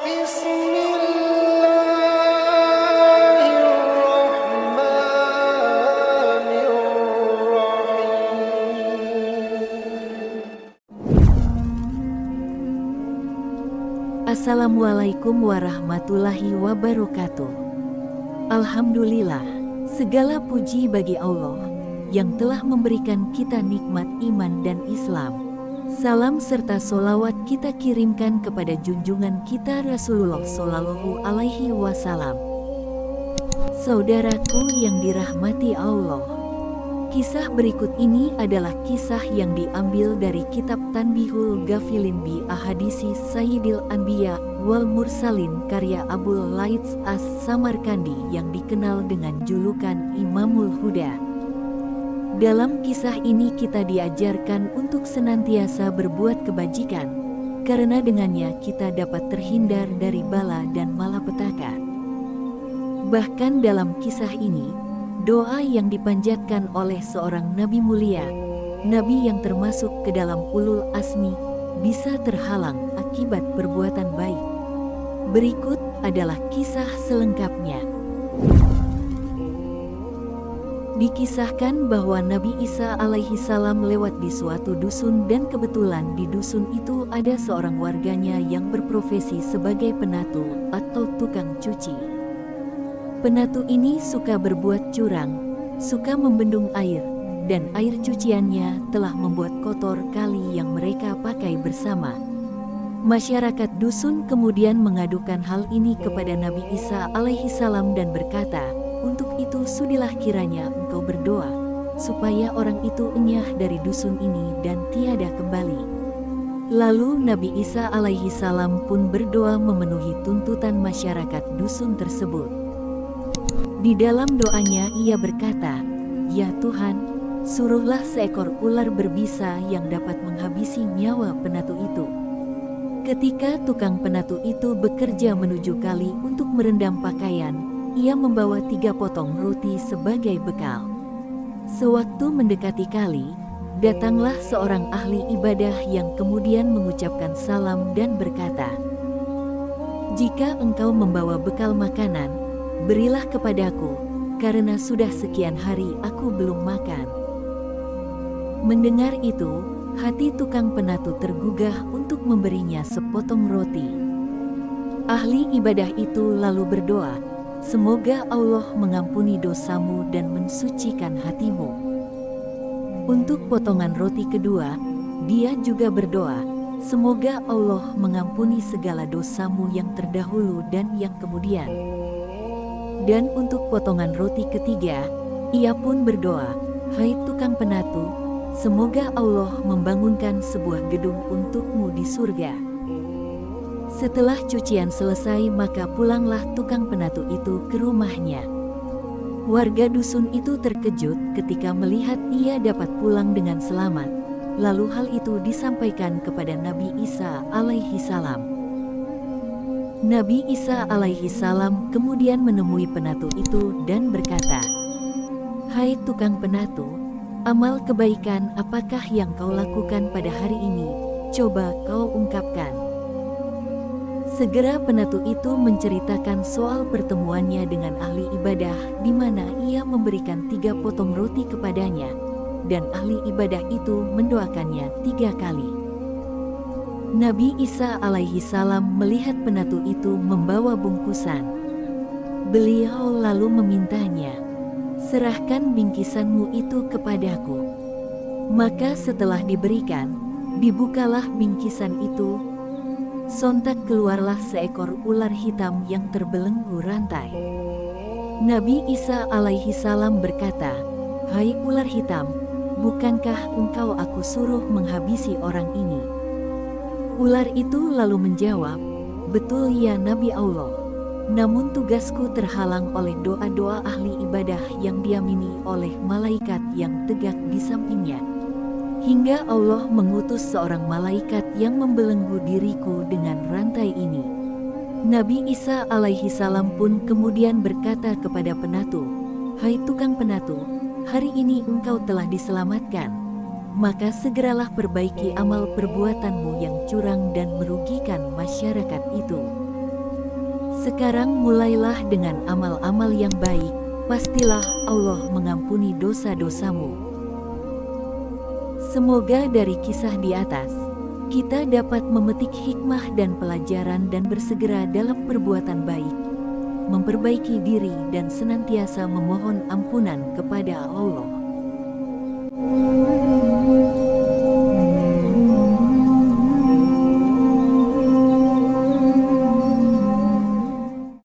Assalamualaikum warahmatullahi wabarakatuh. Alhamdulillah, segala puji bagi Allah yang telah memberikan kita nikmat iman dan Islam. Salam serta solawat kita kirimkan kepada junjungan kita Rasulullah Shallallahu Alaihi Wasallam. Saudaraku yang dirahmati Allah, kisah berikut ini adalah kisah yang diambil dari kitab Tanbihul Ghafilin bi Ahadisi Sayyidil Anbiya wal Mursalin karya Abul Laits As-Samarkandi yang dikenal dengan julukan Imamul Huda. Dalam kisah ini kita diajarkan untuk senantiasa berbuat kebajikan, karena dengannya kita dapat terhindar dari bala dan malapetaka. Bahkan dalam kisah ini, doa yang dipanjatkan oleh seorang nabi mulia, nabi yang termasuk ke dalam ulul azmi, bisa terhalang akibat perbuatan baik. Berikut adalah kisah selengkapnya. Dikisahkan bahwa Nabi Isa alaihi salam lewat di suatu dusun dan kebetulan di dusun itu ada seorang warganya yang berprofesi sebagai penatu atau tukang cuci. Penatu ini suka berbuat curang, suka membendung air, dan air cuciannya telah membuat kotor kali yang mereka pakai bersama. Masyarakat dusun kemudian mengadukan hal ini kepada Nabi Isa alaihi salam dan berkata, "Untuk itu sudilah kiranya engkau berdoa, supaya orang itu enyah dari dusun ini dan tiada kembali." Lalu Nabi Isa alaihi salam pun berdoa memenuhi tuntutan masyarakat dusun tersebut. Di dalam doanya ia berkata, "Ya Tuhan, suruhlah seekor ular berbisa yang dapat menghabisi nyawa penatu itu." Ketika tukang penatu itu bekerja menuju kali untuk merendam pakaian, ia membawa 3 potong roti sebagai bekal. Sewaktu mendekati kali, datanglah seorang ahli ibadah yang kemudian mengucapkan salam dan berkata, "Jika engkau membawa bekal makanan, berilah kepadaku, karena sudah sekian hari aku belum makan." Mendengar itu, hati tukang penatu tergugah untuk memberinya sepotong roti. Ahli ibadah itu lalu berdoa, "Semoga Allah mengampuni dosamu dan mensucikan hatimu." Untuk potongan roti kedua, dia juga berdoa, "Semoga Allah mengampuni segala dosamu yang terdahulu dan yang kemudian." Dan untuk potongan roti ketiga, ia pun berdoa, "Hai tukang penatu, semoga Allah membangunkan sebuah gedung untukmu di surga." Setelah cucian selesai maka pulanglah tukang penatu itu ke rumahnya. Warga dusun itu terkejut ketika melihat ia dapat pulang dengan selamat. Lalu hal itu disampaikan kepada Nabi Isa alaihi salam. Nabi Isa alaihi salam kemudian menemui penatu itu dan berkata, "Hai tukang penatu, amal kebaikan apakah yang kau lakukan pada hari ini? Coba kau ungkapkan." Segera penatu itu menceritakan soal pertemuannya dengan ahli ibadah di mana ia memberikan 3 potong roti kepadanya, dan ahli ibadah itu mendoakannya 3 kali. Nabi Isa alaihi salam melihat penatu itu membawa bungkusan. Beliau lalu memintanya, "Serahkan bingkisanmu itu kepadaku." Maka setelah diberikan, dibukalah bingkisan itu. Sontak keluarlah seekor ular hitam yang terbelenggu rantai. Nabi Isa alaihi salam berkata, "Hai ular hitam, bukankah engkau aku suruh menghabisi orang ini?" Ular itu lalu menjawab, "Betul ya Nabi Allah, namun tugasku terhalang oleh doa-doa ahli ibadah yang diamini oleh malaikat yang tegak di sampingnya. Hingga Allah mengutus seorang malaikat yang membelenggu diriku dengan rantai ini." Nabi Isa alaihi salam pun kemudian berkata kepada penatu, "Hai tukang penatu, hari ini engkau telah diselamatkan. Maka segeralah perbaiki amal perbuatanmu yang curang dan merugikan masyarakat itu." Sekarang mulailah dengan amal-amal yang baik, pastilah Allah mengampuni dosa-dosamu. Semoga dari kisah di atas, kita dapat memetik hikmah dan pelajaran dan bersegera dalam perbuatan baik, memperbaiki diri dan senantiasa memohon ampunan kepada Allah.